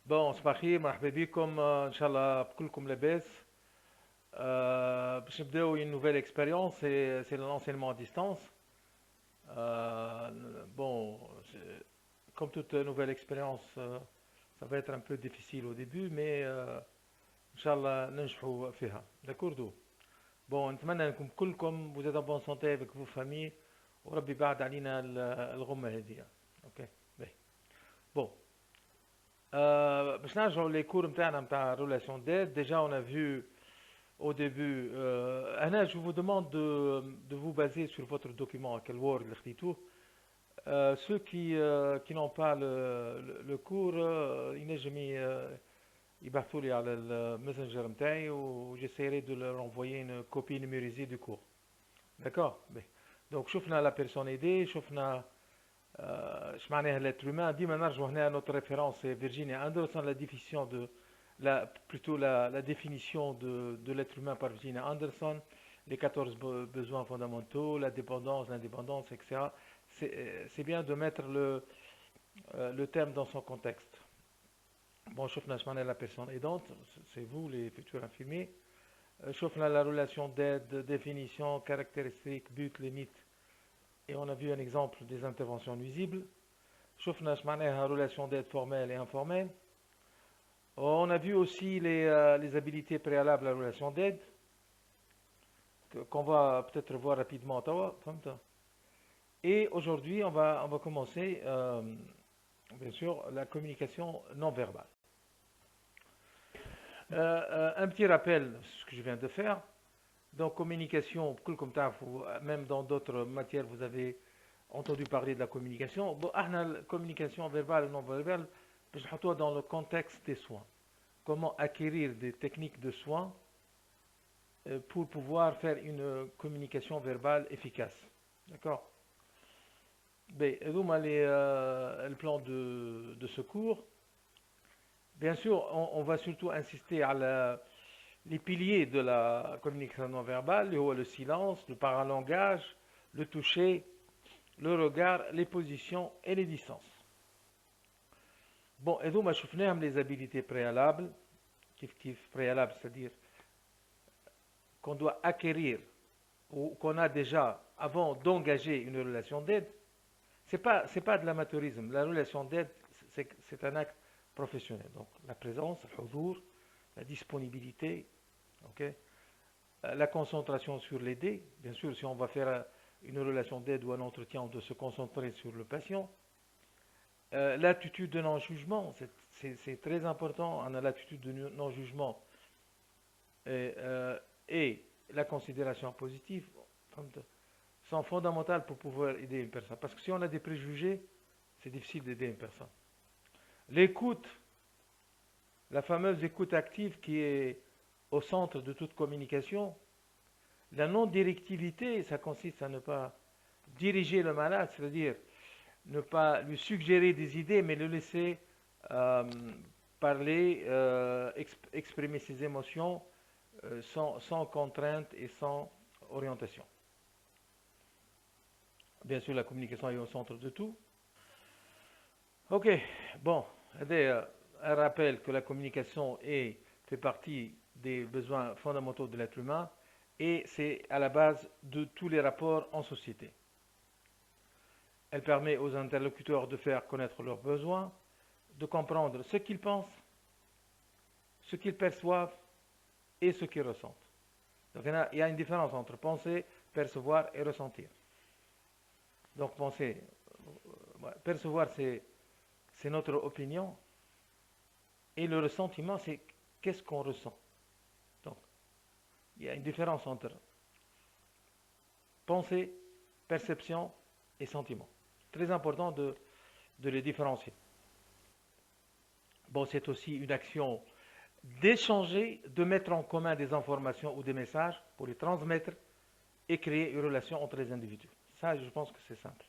صباح الخير، مرحبا بكم. ان شاء الله بكلكم لاباس. باش نبداو une nouvelle expérience, c'est l'enseignement à distance. Bon, comme toute nouvelle expérience, ça va être un peu difficile au début, mais ان شاء الله ننجحوا فيها. D'accord. Bon, نتمنى انكم كلكم vous êtes en bonne santé avec vos familles وربي يبعد علينا الغمة هذه. اوكي. باهي. Bon, باش نرجعوا les cours نتاعنا نتاع relation d'aide. Déjà on a vu au début. Anna, je vous demande de vous baser sur votre document Word اللي خديتوه. Ceux qui n'ont pas le cours ينجم يبعثوا لي على الماسنجر نتاعي وجيسيري de leur envoyer une copie numérisée du cours. D'accord. Donc شفنا la personne aidée, شفنا ايش معناها l'être humain. ديما نرجعوا هنا notre référence c'est Virginia Anderson, la définition de la définition de l'être humain par Virginia Anderson, les 14 besoins fondamentaux, la dépendance, l'indépendance, etc. C'est bien de mettre le terme dans son contexte. Bon, شفنا ايش معناها la personne aidante, c'est vous les futurs infirmiers. شفنا la relation d'aide, définition, caractéristiques, but, limite, et on a vu un exemple des interventions nuisibles. شفنا ايش معناها relation d'aide formelle et informelle. On a vu aussi les habilités préalables à la relation d'aide, qu'on va peut-être voir rapidement. Et aujourd'hui, on va commencer, bien sûr, la communication non verbale. Un petit rappel, ce que je viens de faire. Donc, communication, même dans d'autres matières, vous avez entendu parler de la communication. Bon, la communication verbale et non verbale, je vais dans le contexte des soins. Comment acquérir des techniques de soins pour pouvoir faire une communication verbale efficace. D'accord. Le plan de secours. Bien sûr, on va surtout insister à les piliers de la communication non verbale, le silence, le paralangage, le toucher, le regard, les positions et les distances. Bon, et donc, je vais les habilités préalables, préalables, c'est-à-dire qu'on doit acquérir ou qu'on a déjà avant d'engager une relation d'aide. C'est pas de l'amateurisme. La relation d'aide, c'est un acte professionnel. Donc, la présence, le hudur, la disponibilité, okay, la concentration sur l'aider. Bien sûr, si on va faire une relation d'aide ou un entretien, on doit se concentrer sur le patient. L'attitude de non-jugement, c'est très important. On a l'attitude de non-jugement et la considération positive sont fondamentales pour pouvoir aider une personne. Parce que si on a des préjugés, c'est difficile d'aider une personne. L'écoute, la fameuse écoute active qui est au centre de toute communication. La non-directivité, ça consiste à ne pas diriger le malade, c'est-à-dire ne pas lui suggérer des idées, mais le laisser parler, exprimer ses émotions sans contrainte et sans orientation. Bien sûr, la communication est au centre de tout. Ok, bon, un rappel que la communication fait partie des besoins fondamentaux de l'être humain et c'est à la base de tous les rapports en société. Elle permet aux interlocuteurs de faire connaître leurs besoins, de comprendre ce qu'ils pensent, ce qu'ils perçoivent et ce qu'ils ressentent. Donc il y a une différence entre penser, percevoir et ressentir. Donc percevoir c'est notre opinion et le ressentiment c'est qu'est-ce qu'on ressent. Donc il y a une différence entre pensée, perception et sentiment. Très important de les différencier. Bon, c'est aussi une action d'échanger, de mettre en commun des informations ou des messages pour les transmettre et créer une relation entre les individus. Ça, je pense que c'est simple.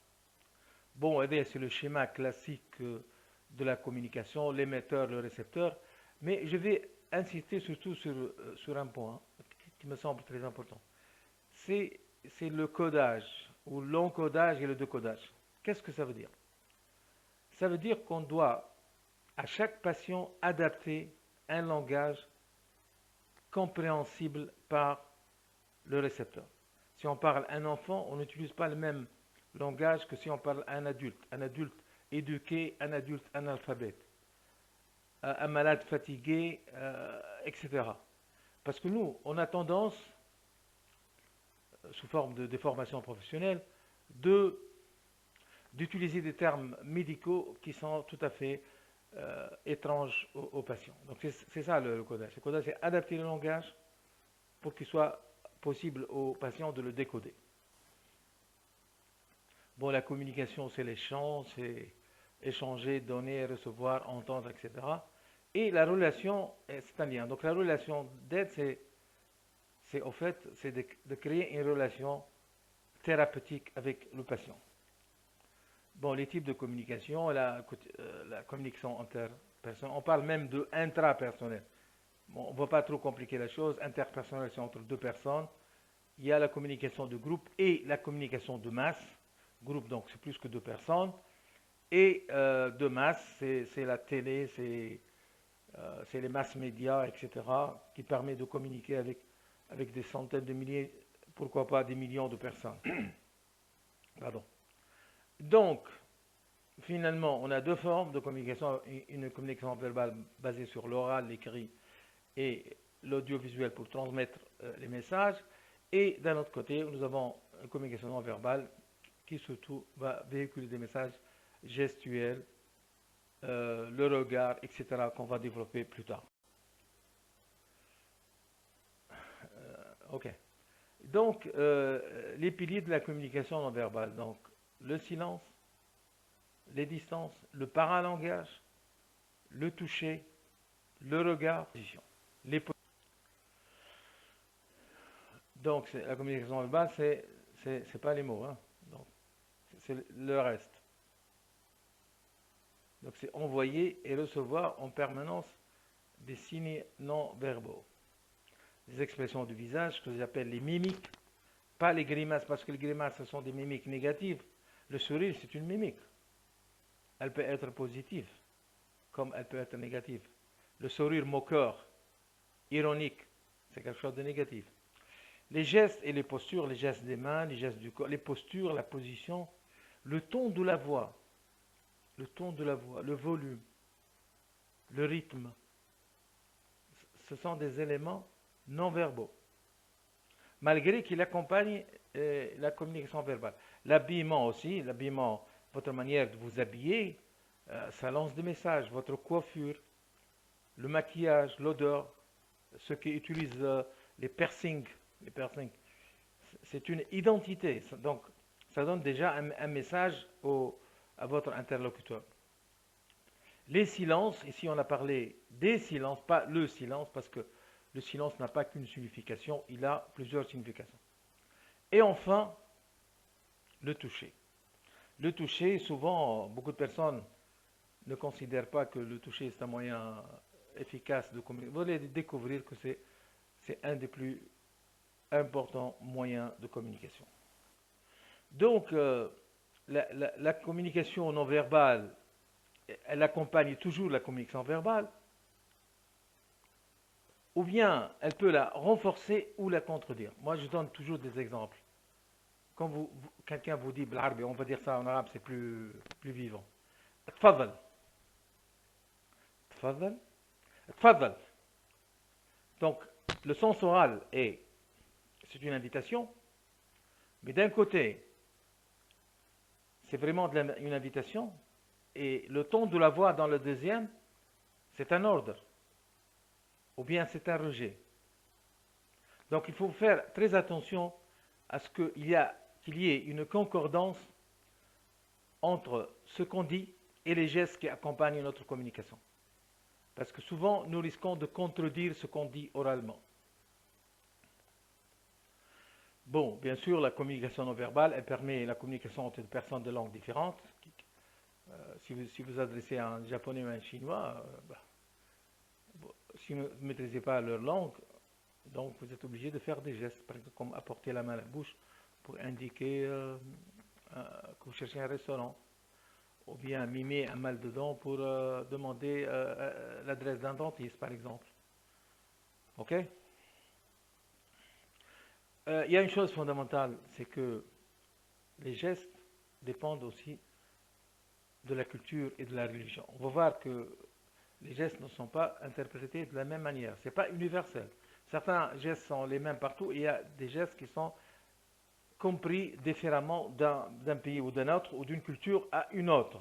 Bon, c'est le schéma classique de la communication, l'émetteur, le récepteur, mais je vais insister surtout sur un point qui me semble très important. C'est le codage, ou l'encodage et le décodage. Qu'est-ce que ça veut dire? Ça veut dire qu'on doit À chaque patient, adapter un langage compréhensible par le récepteur. Si on parle à un enfant, on n'utilise pas le même langage que si on parle à un adulte. Un adulte éduqué, un adulte analphabète, un malade fatigué, etc. Parce que nous, on a tendance, sous forme de déformation professionnelle, d'utiliser des termes médicaux qui sont tout à fait étranges aux patients. Donc c'est ça le codage. Le codage, c'est adapter le langage pour qu'il soit possible aux patients de le décoder. Bon, la communication, c'est l'échange, c'est échanger, donner, recevoir, entendre, etc. Et la relation, c'est un lien. Donc la relation d'aide, c'est au fait, c'est de créer une relation thérapeutique avec le patient. Bon, les types de communication, la communication interpersonnelle, on parle même de intrapersonnel. Bon, on ne va pas trop compliquer la chose. Interpersonnel, c'est entre deux personnes. Il y a la communication de groupe et la communication de masse. Groupe, donc, c'est plus que deux personnes. Et de masse, c'est la télé, c'est les masses médias, etc., qui permet de communiquer avec des centaines de milliers, pourquoi pas des millions de personnes. Pardon. Donc, finalement, on a deux formes de communication. Une communication verbale basée sur l'oral, l'écrit et l'audiovisuel pour transmettre les messages. Et d'un autre côté, nous avons une communication non verbale qui surtout va véhiculer des messages gestuels, le regard, etc., qu'on va développer plus tard. Ok. Donc, les piliers de la communication non verbale. Donc, le silence, les distances, le paralangage, le toucher, le regard, les donc, la communication verbale, c'est pas les mots, hein. Donc, c'est le reste. Donc, c'est envoyer et recevoir en permanence des signes non verbaux. Des expressions du visage que j'appelle les mimiques, pas les grimaces, parce que les grimaces, ce sont des mimiques négatives. Le sourire, c'est une mimique. Elle peut être positive, comme elle peut être négative. Le sourire moqueur, ironique, c'est quelque chose de négatif. Les gestes et les postures, les gestes des mains, les gestes du corps, les postures, la position, le ton de la voix, le volume, le rythme, ce sont des éléments non verbaux, malgré qu'ils accompagnent la communication verbale. L'habillement aussi, l'habillement, votre manière de vous habiller, ça lance des messages, votre coiffure, le maquillage, l'odeur, ceux qui utilisent les piercings, c'est une identité. Donc, ça donne déjà un message à votre interlocuteur. Les silences, ici on a parlé des silences, pas le silence, parce que le silence n'a pas qu'une signification, il a plusieurs significations. Et enfin, le toucher. Le toucher, souvent, beaucoup de personnes ne considèrent pas que le toucher est un moyen efficace de communiquer. Vous allez découvrir que c'est un des plus importants moyens de communication. Donc, la communication non verbale, elle accompagne toujours la communication verbale, ou bien elle peut la renforcer ou la contredire. Moi, je donne toujours des exemples. Quand quelqu'un vous dit بالعربي, on va dire ça en arabe, c'est plus vivant. تفضل. تفضل. تفضل. Donc, le sens oral c'est une invitation, mais d'un côté, c'est vraiment une invitation, et le ton de la voix dans le deuxième, c'est un ordre, ou bien c'est un rejet. Donc il faut faire très attention à ce qu'il y ait une concordance entre ce qu'on dit et les gestes qui accompagnent notre communication. Parce que souvent, nous risquons de contredire ce qu'on dit oralement. Bon, bien sûr, la communication non verbale, elle permet la communication entre des personnes de langues différentes. Si vous adressez à un japonais ou à un chinois, si vous ne maîtrisez pas leur langue, donc vous êtes obligé de faire des gestes, par exemple comme apporter la main à la bouche pour indiquer que vous cherchez un restaurant, ou bien mimer un mal de dents pour demander l'adresse d'un dentiste, par exemple. OK? Il y a une chose fondamentale, c'est que les gestes dépendent aussi de la culture et de la religion. On va voir que les gestes ne sont pas interprétés de la même manière. Ce n'est pas universel. Certains gestes sont les mêmes partout et il y a des gestes qui sont compris différemment d'un pays ou d'un autre ou d'une culture à une autre.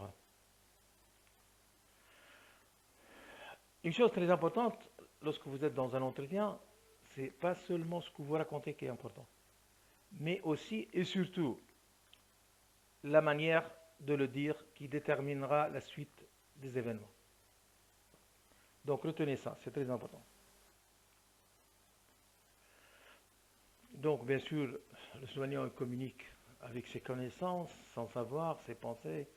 Une chose très importante lorsque vous êtes dans un entretien, c'est pas seulement ce que vous racontez qui est important, mais aussi et surtout la manière de le dire qui déterminera la suite des événements. Donc retenez ça, c'est très important. Donc bien sûr, le soignant communique avec ses connaissances, son savoir, ses pensées,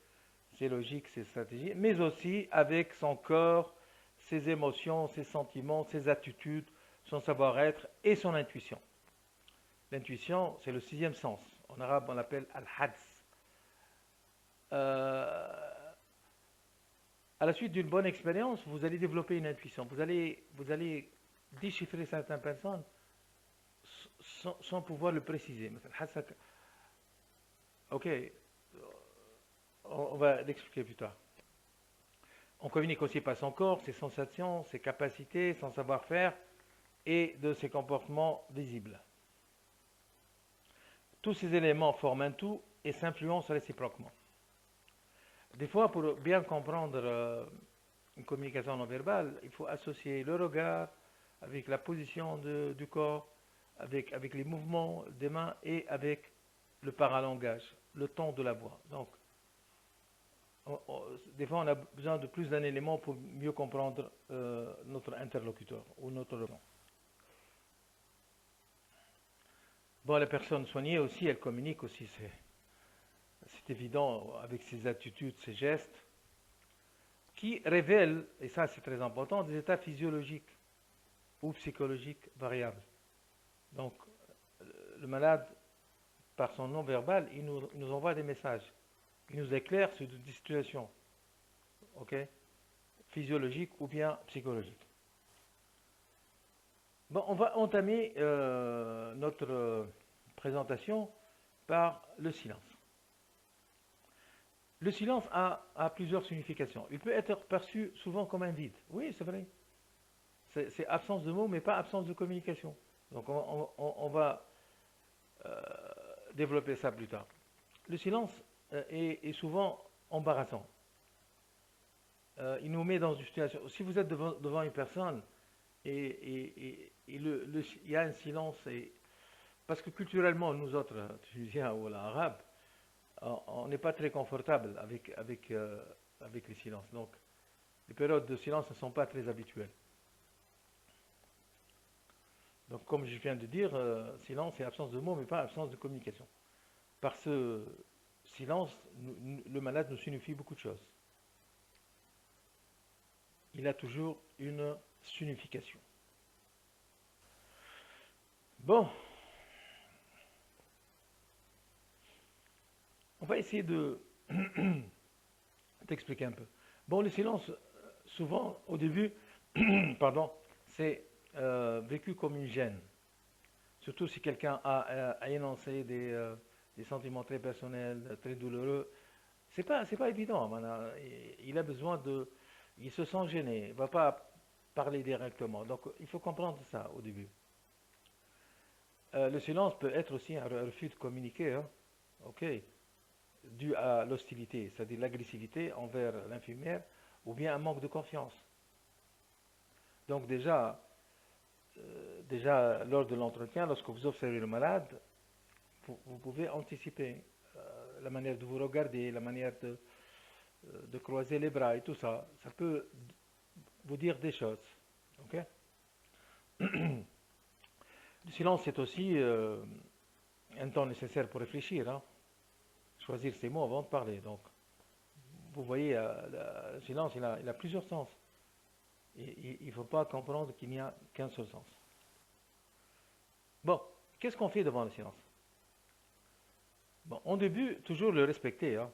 ses logiques, ses stratégies, mais aussi avec son corps, ses émotions, ses sentiments, ses attitudes, son savoir-être et son intuition. L'intuition, c'est le sixième sens. En arabe, on l'appelle al-hads. À la suite d'une bonne expérience, vous allez développer une intuition. Vous allez déchiffrer certaines personnes sans pouvoir le préciser. Ok, on va l'expliquer plus tard. On communique aussi par son corps, ses sensations, ses capacités, son savoir-faire et de ses comportements visibles. Tous ces éléments forment un tout et s'influencent réciproquement. Des fois, pour bien comprendre une communication non verbale, il faut associer le regard avec la position du corps, avec les mouvements des mains et avec le paralangage, le ton de la voix. Donc, des fois, on a besoin de plus d'un élément pour mieux comprendre notre interlocuteur ou notre relation. Bon, la personne soignée aussi, elle communique aussi, c'est évident, avec ses attitudes, ses gestes, qui révèlent, et ça c'est très important, des états physiologiques ou psychologiques variables. Donc, le malade, par son non-verbal, il nous envoie des messages. Il nous éclaire sur des situations, ok, physiologiques ou bien psychologiques. Bon, on va entamer notre présentation par le silence. Le silence a plusieurs significations. Il peut être perçu souvent comme un vide. Oui, c'est vrai. C'est absence de mots, mais pas absence de communication. Donc on va développer ça plus tard. Le silence est souvent embarrassant. Il nous met dans une situation. Si vous êtes devant une personne et il y a un silence, parce que culturellement, nous autres, Tunisiens ou Arabes, on n'est pas très confortable avec les silences. Donc, les périodes de silence ne sont pas très habituelles. Donc, comme je viens de dire, silence et absence de mots, mais pas absence de communication. Par ce silence, le malade nous signifie beaucoup de choses. Il a toujours une signification. Bon, on va essayer d'expliquer un peu. Bon, le silence, souvent, au début, pardon, c'est vécu comme une gêne. Surtout si quelqu'un a énoncé des sentiments très personnels, très douloureux. C'est pas évident. Il a besoin il se sent gêné. Il ne va pas parler directement. Donc, il faut comprendre ça au début. Le silence peut être aussi un refus de communiquer, hein, ok, dû à l'hostilité, c'est-à-dire l'agressivité envers l'infirmière, ou bien un manque de confiance. Donc déjà lors de l'entretien, lorsque vous observez le malade, vous pouvez anticiper la manière de vous regarder, la manière de croiser les bras et tout ça. Ça peut vous dire des choses. Ok. Le silence est aussi un temps nécessaire pour réfléchir, hein. Choisir ses mots avant de parler. Donc, vous voyez, le silence, il a plusieurs sens. Et il ne faut pas comprendre qu'il n'y a qu'un seul sens. Bon, qu'est-ce qu'on fait devant le silence? Bon, en début, toujours le respecter, hein,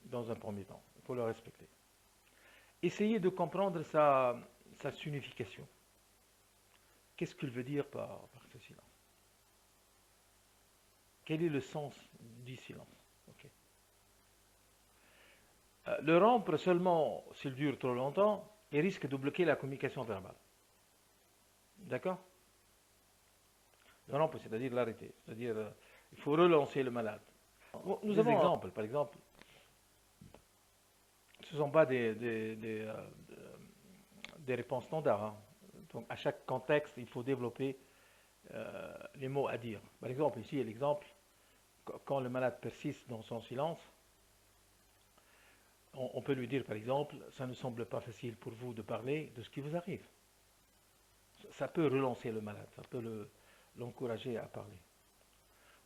dans un premier temps. faut le respecter. Essayez de comprendre sa signification. Qu'est-ce qu'il veut dire par ce silence? Quel est le sens du silence? Ok. Le rompre seulement s'il dure trop longtemps et risque de bloquer la communication verbale. D'accord? Le rompre, c'est-à-dire l'arrêter. C'est-à-dire, il faut relancer le malade. Bon, nous avons un exemple, par exemple. Ce ne sont pas des réponses standards, hein. Donc, à chaque contexte, il faut développer les mots à dire. Par exemple, ici, l'exemple, quand le malade persiste dans son silence, on peut lui dire, par exemple, ça ne semble pas facile pour vous de parler de ce qui vous arrive. Ça peut relancer le malade, ça peut l'encourager à parler.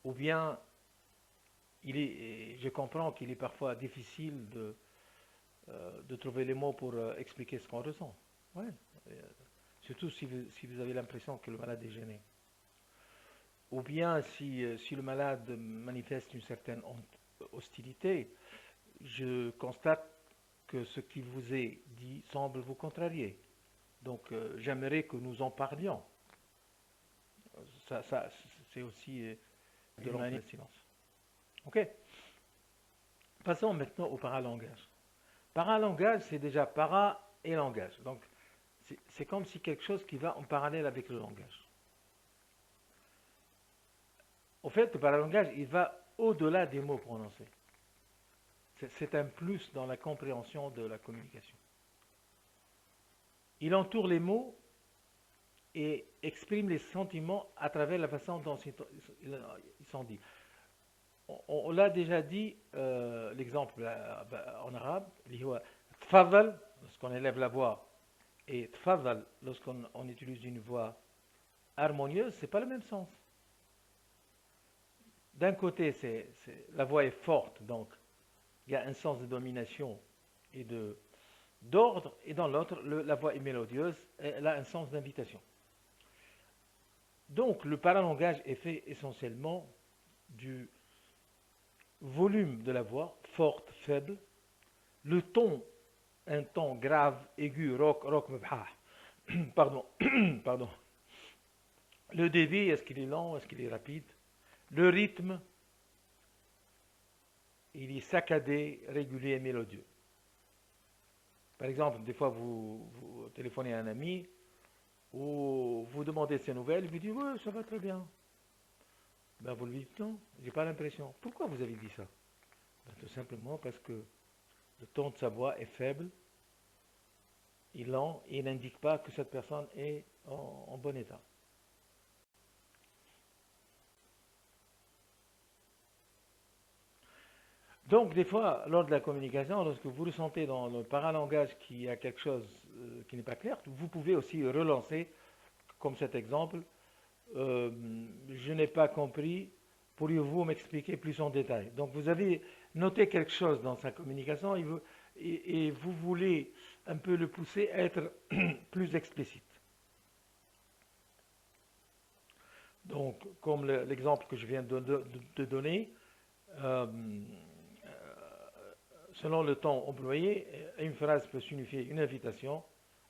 Ou bien, je comprends qu'il est parfois difficile de trouver les mots pour expliquer ce qu'on ressent. Ouais. Surtout si vous avez l'impression que le malade est gêné. Ou bien si le malade manifeste une certaine hostilité, je constate que ce qui vous est dit semble vous contrarier. Donc j'aimerais que nous en parlions. Ça c'est aussi de rompre le silence. Ok. Passons maintenant au paralangage. Paralangage, c'est déjà para et langage. Donc c'est comme si quelque chose qui va en parallèle avec le langage. Au fait, le paralangage, il va au-delà des mots prononcés. C'est un plus dans la compréhension de la communication. Il entoure les mots et exprime les sentiments à travers la façon dont ils sont dits. On l'a déjà dit, l'exemple en arabe, tfadal, lorsqu'on élève la voix, et tfadal, lorsqu'on utilise une voix harmonieuse, c'est pas le même sens. D'un côté, la voix est forte, donc il y a un sens de domination et d'ordre, et dans l'autre, la voix est mélodieuse, elle a un sens d'invitation. Donc, le paralangage est fait essentiellement du volume de la voix, forte, faible, le ton, un ton grave, aigu, rock, pardon, pardon. Le débit, est-ce qu'il est lent, est-ce qu'il est rapide? Le rythme, il est saccadé, régulier et mélodieux. Par exemple, des fois, vous téléphonez à un ami, ou vous demandez ses nouvelles, il vous dit « Oui, ça va très bien ». Ben, vous lui dites « Non, j'ai pas l'impression ». Pourquoi vous avez dit ça? Ben, tout simplement parce que le ton de sa voix est faible, il est lent, et il n'indique pas que cette personne est en bon état. Donc, des fois, lors de la communication, lorsque vous ressentez dans le paralangage qu'il y a quelque chose qui n'est pas clair, vous pouvez aussi relancer, comme cet exemple, je n'ai pas compris, pourriez-vous m'expliquer plus en détail? Donc, vous avez noté quelque chose dans sa communication et vous voulez un peu le pousser à être plus explicite. Donc, comme l'exemple que je viens de donner, selon le temps employé, une phrase peut signifier une invitation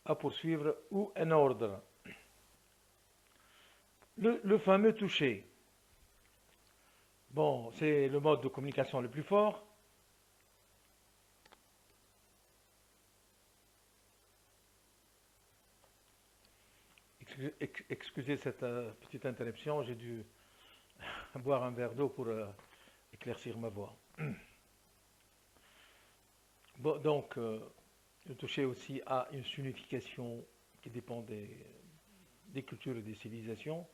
à poursuivre ou un ordre. Le fameux toucher. Bon, c'est le mode de communication le plus fort. Excusez cette petite interruption, j'ai dû boire un verre d'eau pour éclaircir ma voix. Bon, donc, le toucher aussi a une signification qui dépend des cultures et des civilisations,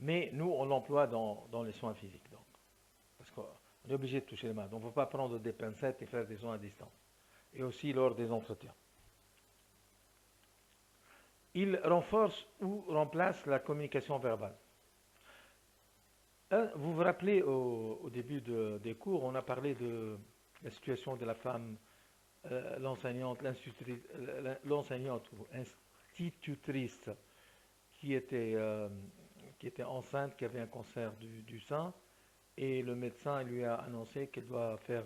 mais nous, on l'emploie dans les soins physiques. Donc, parce qu'on est obligé de toucher les mains. Donc, on ne peut pas prendre des pincettes et faire des soins à distance. Et aussi lors des entretiens. Il renforce ou remplace la communication verbale. Vous vous rappelez, au début des cours, on a parlé de la situation de la femme, l'enseignante ou institutrice qui était enceinte, qui avait un cancer du sein, et le médecin lui a annoncé qu'elle doit faire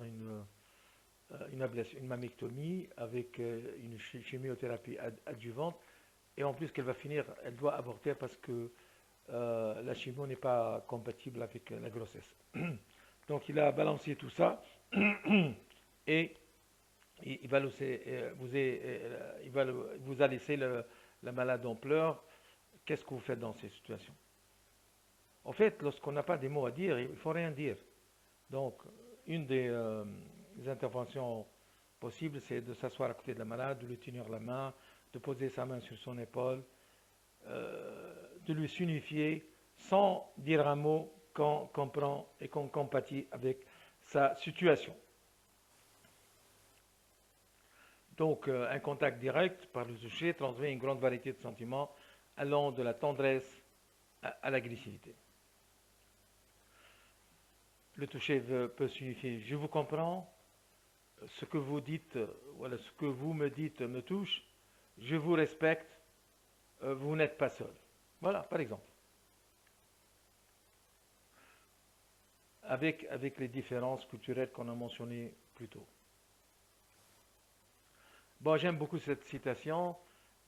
une mammectomie avec une chimiothérapie adjuvante, et en plus qu'elle va finir, elle doit avorter parce que la chimio n'est pas compatible avec la grossesse. Donc il a balancé tout ça et il va, vous a laissé la malade en pleurs. Qu'est-ce que vous faites dans ces situations? En fait, lorsqu'on n'a pas des mots à dire, il ne faut rien dire. Donc, une des interventions possibles, c'est de s'asseoir à côté de la malade, de lui tenir la main, de poser sa main sur son épaule, de lui signifier sans dire un mot qu'on comprend et qu'on compatit avec sa situation. Donc, un contact direct par le toucher transmet une grande variété de sentiments allant de la tendresse à l'agressivité. Le toucher peut signifier je vous comprends, ce que vous dites, voilà, ce que vous me dites me touche, je vous respecte, vous n'êtes pas seul. Voilà, par exemple. Avec les différences culturelles qu'on a mentionnées plus tôt. Bon, j'aime beaucoup cette citation.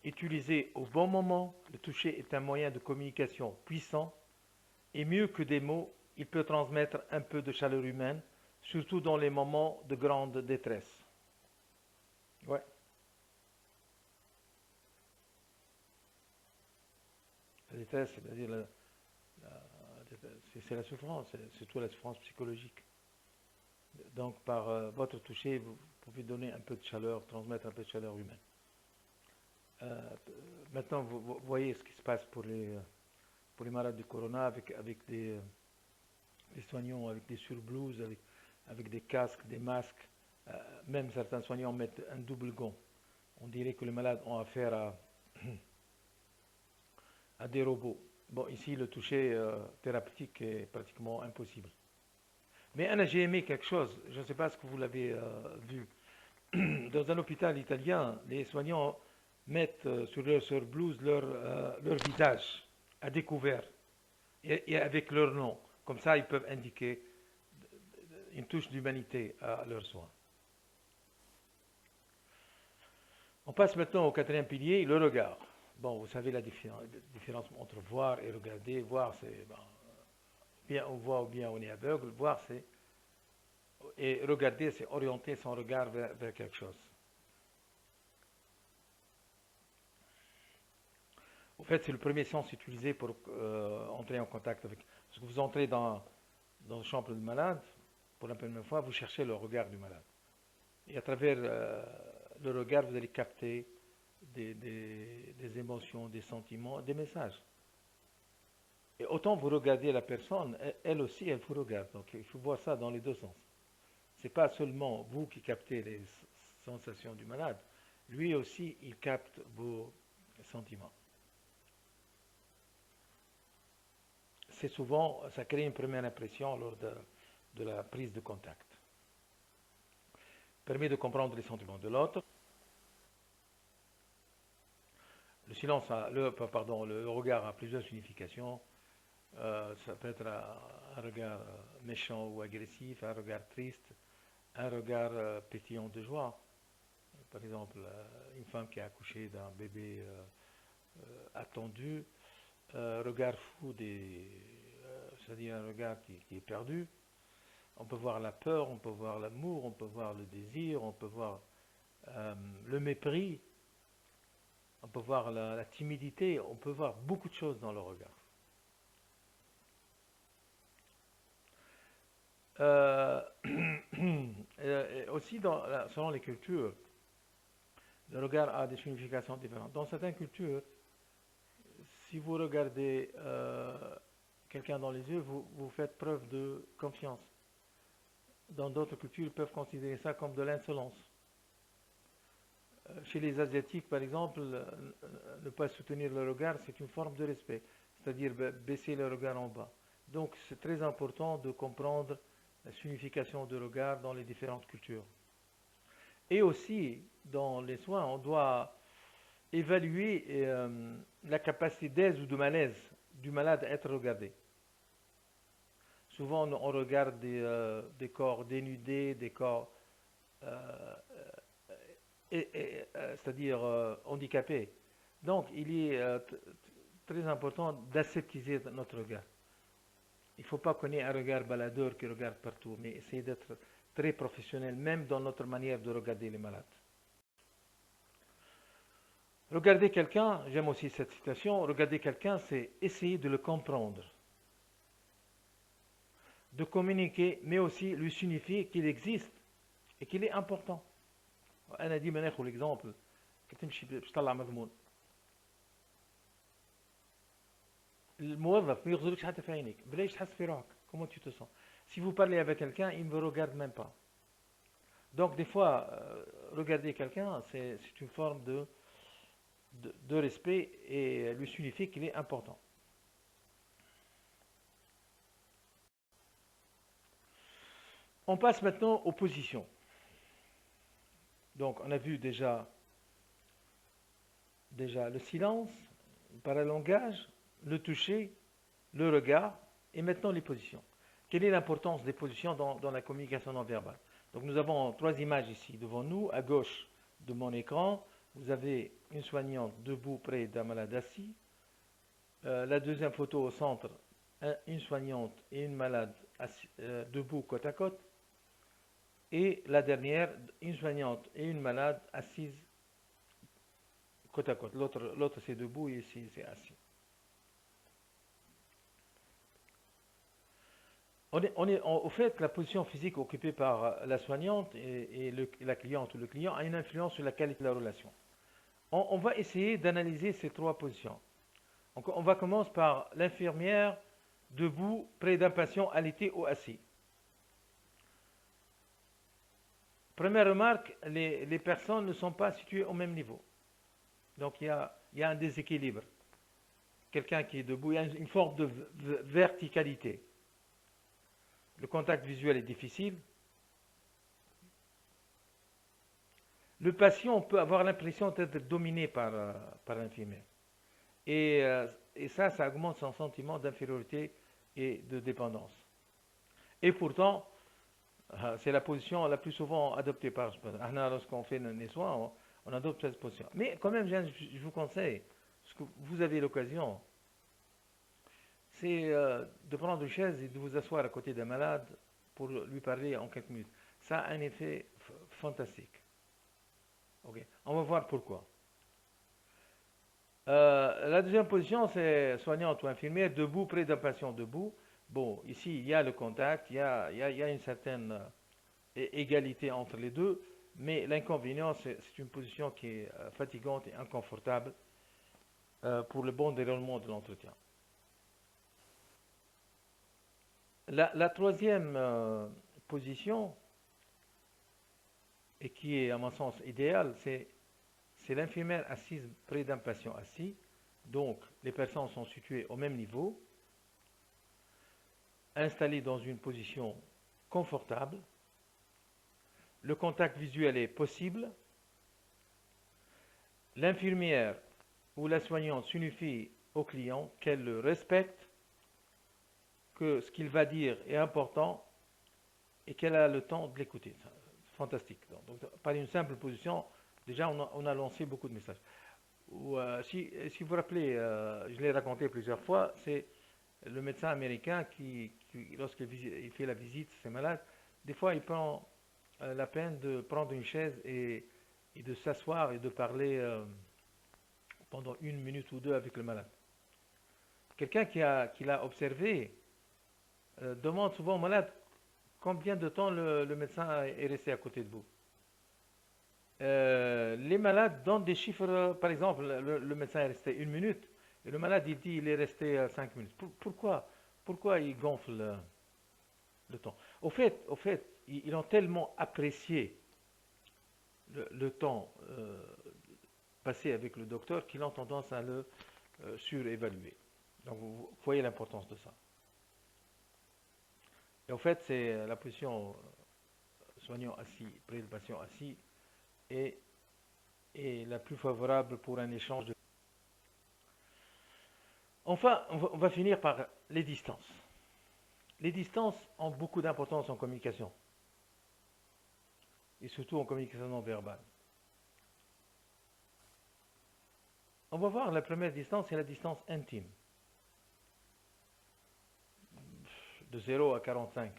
Utilisé au bon moment, le toucher est un moyen de communication puissant et mieux que des mots, il peut transmettre un peu de chaleur humaine, surtout dans les moments de grande détresse. Ouais. La détresse, c'est-à-dire c'est la souffrance, c'est surtout la souffrance psychologique. Donc par votre toucher, vous pouvez donner un peu de chaleur, transmettre un peu de chaleur humaine. Maintenant, vous voyez ce qui se passe pour les malades du corona avec des soignants avec des surblouses, avec des casques, des masques. Même certains soignants mettent un double gant. On dirait que les malades ont affaire à des robots. Bon, ici, le toucher thérapeutique est pratiquement impossible. Mais Anna, j'ai aimé quelque chose, je ne sais pas ce que vous l'avez vu. Dans un hôpital italien, les soignants mettent sur leur surblouse leur visage à découvert et avec leur nom. Comme ça, ils peuvent indiquer une touche d'humanité à leurs soins. On passe maintenant au quatrième pilier, le regard. Bon, vous savez la différence entre voir et regarder. Voir, c'est bien on voit ou bien on est aveugle. Voir, c'est et regarder, c'est orienter son regard vers quelque chose. En fait, c'est le premier sens utilisé pour entrer en contact avec. Parce que vous entrez dans une chambre de malade, pour la première fois, vous cherchez le regard du malade. Et à travers le regard, vous allez capter des émotions, des sentiments, des messages. Et autant vous regardez la personne, elle aussi, elle vous regarde. Donc il faut voir ça dans les deux sens. Ce n'est pas seulement vous qui captez les sensations du malade, lui aussi, il capte vos sentiments. C'est souvent, ça crée une première impression lors de la prise de contact. Permet de comprendre les sentiments de l'autre. Le silence, le regard a plusieurs significations. Ça peut être un regard méchant ou agressif, un regard triste, un regard pétillant de joie. Par exemple, une femme qui a accouché d'un bébé attendu, regard fou, c'est-à-dire un regard qui est perdu. On peut voir la peur, on peut voir l'amour, on peut voir le désir, on peut voir le mépris, on peut voir la timidité, on peut voir beaucoup de choses dans le regard. Aussi, selon les cultures, le regard a des significations différentes. Dans certaines cultures, si vous regardez quelqu'un dans les yeux, vous faites preuve de confiance. Dans d'autres cultures, ils peuvent considérer ça comme de l'insolence. Chez les Asiatiques, par exemple, ne pas soutenir le regard, c'est une forme de respect, c'est-à-dire baisser le regard en bas. Donc, c'est très important de comprendre la signification du regard dans les différentes cultures. Et aussi, dans les soins, on doit évaluer la capacité d'aise ou de malaise du malade à être regardé. Souvent, on regarde des corps dénudés, des corps euh, c'est-à-dire handicapé. Donc, il est très important d'aseptiser notre regard. Il ne faut pas qu'on ait un regard baladeur qui regarde partout, mais essayer d'être très professionnel, même dans notre manière de regarder les malades. Regarder quelqu'un, j'aime aussi cette citation, regarder quelqu'un, c'est essayer de le comprendre, de communiquer, mais aussi lui signifier qu'il existe et qu'il est important. أنا ديما ناخذ l'exemple كي تمشي باش تطلع مضمون الموظف ما يغزركش حتى في عينيك بلاش تحس في روحك. Comment tu te sens? Si vous parlez avec quelqu'un, il ne vous regarde même pas. Donc des fois, regarder quelqu'un, c'est une forme de respect et lui signifier qu'il est important. On passe maintenant aux positions. Donc on a vu déjà le silence, le paralangage, le toucher, le regard et maintenant les positions. Quelle est l'importance des positions dans la communication non verbale? Donc nous avons 3 images ici devant nous. À gauche de mon écran, vous avez une soignante debout près d'un malade assis. La deuxième photo au centre, une soignante et une malade debout côte à côte. Et la dernière, une soignante et une malade assises côte à côte. L'autre c'est debout et ici c'est assis. Au fait, la position physique occupée par la soignante et la cliente ou le client a une influence sur la qualité de la relation. On va essayer d'analyser ces 3 positions. Donc, on va commencer par l'infirmière debout près d'un patient alité ou assis. Première remarque, les personnes ne sont pas situées au même niveau. Donc il y a un déséquilibre. Quelqu'un qui est debout, il y a une forme de verticalité. Le contact visuel est difficile. Le patient peut avoir l'impression d'être dominé par l'infirmière. Et ça augmente son sentiment d'infériorité et de dépendance. Et pourtant, c'est la position la plus souvent adoptée par lorsqu'on fait les soins, on adopte cette position. Mais quand même, je vous conseille, parce que vous avez l'occasion, c'est de prendre une chaise et de vous asseoir à côté d'un malade pour lui parler en quelques minutes. Ça a un effet fantastique. Okay. On va voir pourquoi. La deuxième position, c'est soignante ou infirmière debout près d'un patient debout. Bon, ici, il y a le contact, il y a une certaine égalité entre les deux, mais l'inconvénient, c'est une position qui est fatigante et inconfortable pour le bon déroulement de l'entretien. La troisième position, et qui est à mon sens idéale, c'est l'infirmière assise près d'un patient assis. Donc, les personnes sont situées au même niveau, installées dans une position confortable. Le contact visuel est possible. L'infirmière ou la soignante signifie au client qu'elle le respecte, que ce qu'il va dire est important et qu'elle a le temps de l'écouter. C'est fantastique. Donc, par une simple position, déjà on a lancé beaucoup de messages. Si vous vous rappelez, je l'ai raconté plusieurs fois, c'est le médecin américain qui lorsqu'il fait la visite, c'est malade, des fois il prend la peine de prendre une chaise et de s'asseoir et de parler pendant 1 minute ou 2 avec le malade. Quelqu'un qui l'a observé demande souvent au malade combien de temps le médecin est resté à côté de vous. Les malades donnent des chiffres, par exemple, le médecin est resté 1 minute, et le malade il dit il est resté 5 minutes. Pourquoi il gonfle le temps? Au fait, ils ont tellement apprécié le temps passé avec le docteur qu'ils ont tendance à le surévaluer. Donc vous voyez l'importance de ça. Et en fait, c'est la position soignant assis, près du patient assis, est la plus favorable pour un échange de... Enfin, on va finir par les distances. Les distances ont beaucoup d'importance en communication. et surtout en communication non verbale. On va voir la première distance, c'est la distance intime, de 0 à 45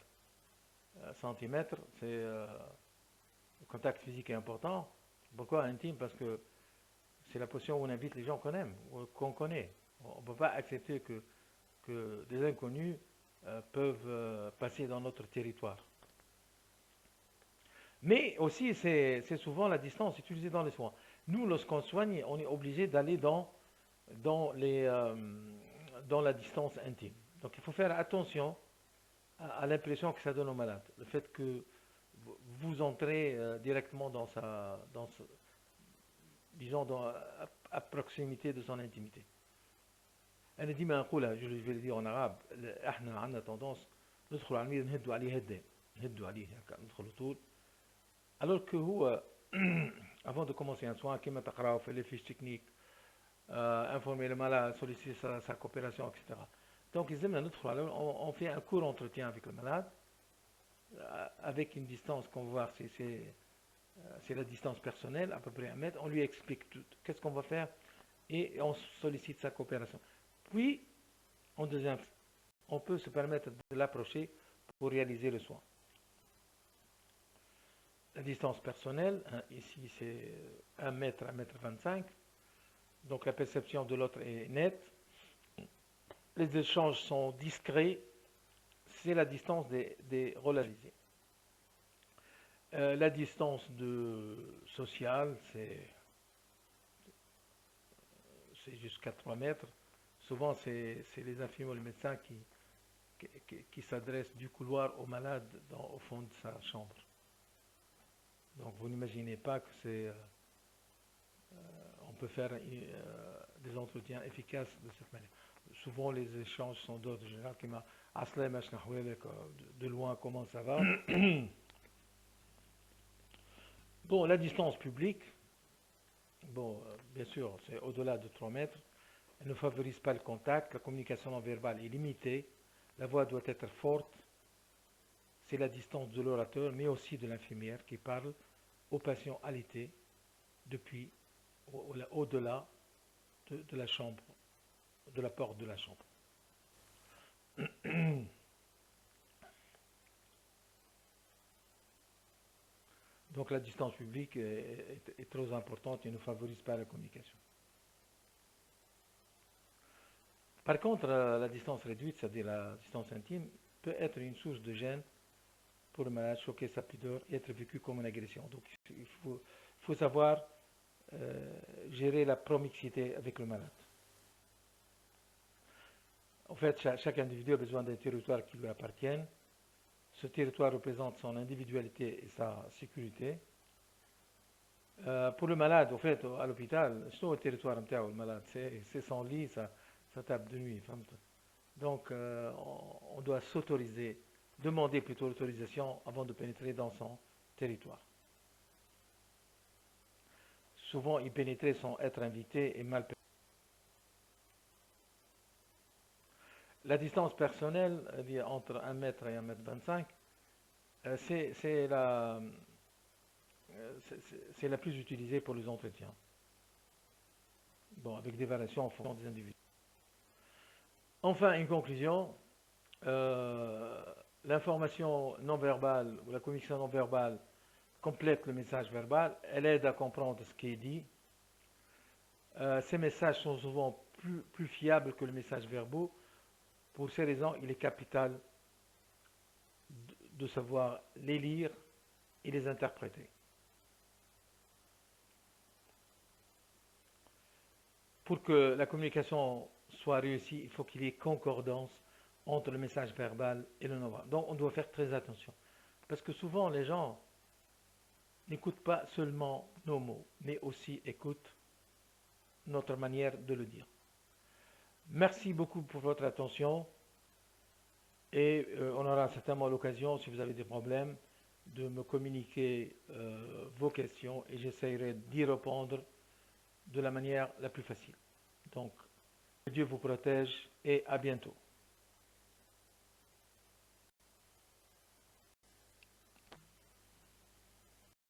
cm. Le contact physique est important. Pourquoi intime? Parce que c'est la position où on invite les gens qu'on aime, qu'on connaît. On ne peut pas accepter que des inconnus peuvent passer dans notre territoire. Mais aussi, c'est souvent la distance utilisée dans les soins. Nous, lorsqu'on soigne, on est obligé d'aller dans la distance intime. Donc il faut faire attention à l'impression que ça donne au malade. Le fait que vous entrez directement disons, à proximité de son intimité. أنا ديما نقولها، je vais le dire en arabe، احنا عندنا tendance ندخل على المريض نهدوا عليه هكا ندخلوا طول. Alors que هو avant de commencer un soin كما تقراو في les fiches techniques, informer le malade, solliciter sa coopération, etc. Donc on fait un court entretien avec le malade avec une distance qu'on va voir, c'est la distance personnelle, à peu près 1 mètre. On lui explique tout, qu'est-ce qu'on va faire, et on sollicite sa coopération. Puis, en deuxième, on peut se permettre de l'approcher pour réaliser le soin. La distance personnelle, ici c'est 1 mètre, 1 mètre 25. Donc la perception de l'autre est nette. Les échanges sont discrets. C'est la distance des relativisés. La distance sociale, c'est jusqu'à 3 mètres. Souvent, c'est les infirmiers ou les médecins qui s'adressent du couloir au malade au fond de sa chambre. Donc, vous n'imaginez pas que on peut faire des entretiens efficaces de cette manière. Souvent, les échanges sont d'ordre général, de loin, comment ça va. Bon, la distance publique, bon, bien sûr, c'est au-delà de 3 mètres. Elle ne favorise pas le contact, la communication non verbale est limitée, la voix doit être forte. C'est la distance de l'orateur, mais aussi de l'infirmière qui parle au patient alité depuis au-delà de la chambre, de la porte de la chambre. Donc la distance publique est trop importante et ne favorise pas la communication. Par contre, la distance réduite, c'est-à-dire la distance intime, peut être une source de gêne pour le malade, choquer sa pudeur et être vécu comme une agression. Donc il faut savoir gérer la promixité avec le malade. En fait, chaque individu a besoin d'un territoire qui lui appartienne. Ce territoire représente son individualité et sa sécurité. Pour le malade, en fait, à l'hôpital, c'est le territoire le malade, c'est son lit, sa table de nuit. Donc, on doit s'autoriser, demander plutôt l'autorisation avant de pénétrer dans son territoire. Souvent, y pénétrer sans être invité est mal perçu. La distance personnelle, entre 1 mètre et 1 mètre 25, c'est la plus utilisée pour les entretiens. Bon, avec des variations en fonction des individus. Enfin, une conclusion, l'information non verbale ou la communication non verbale complète le message verbal, elle aide à comprendre ce qui est dit. Ces messages sont souvent plus fiables que les messages verbaux. Pour ces raisons, il est capital de savoir les lire et les interpréter. Pour que la communication soit réussie, il faut qu'il y ait concordance entre le message verbal et le non-verbal. Donc on doit faire très attention. Parce que souvent les gens n'écoutent pas seulement nos mots, mais aussi écoutent notre manière de le dire. Merci beaucoup pour votre attention et on aura certainement l'occasion, si vous avez des problèmes, de me communiquer vos questions et j'essaierai d'y répondre de la manière la plus facile. Donc, que Dieu vous protège et à bientôt.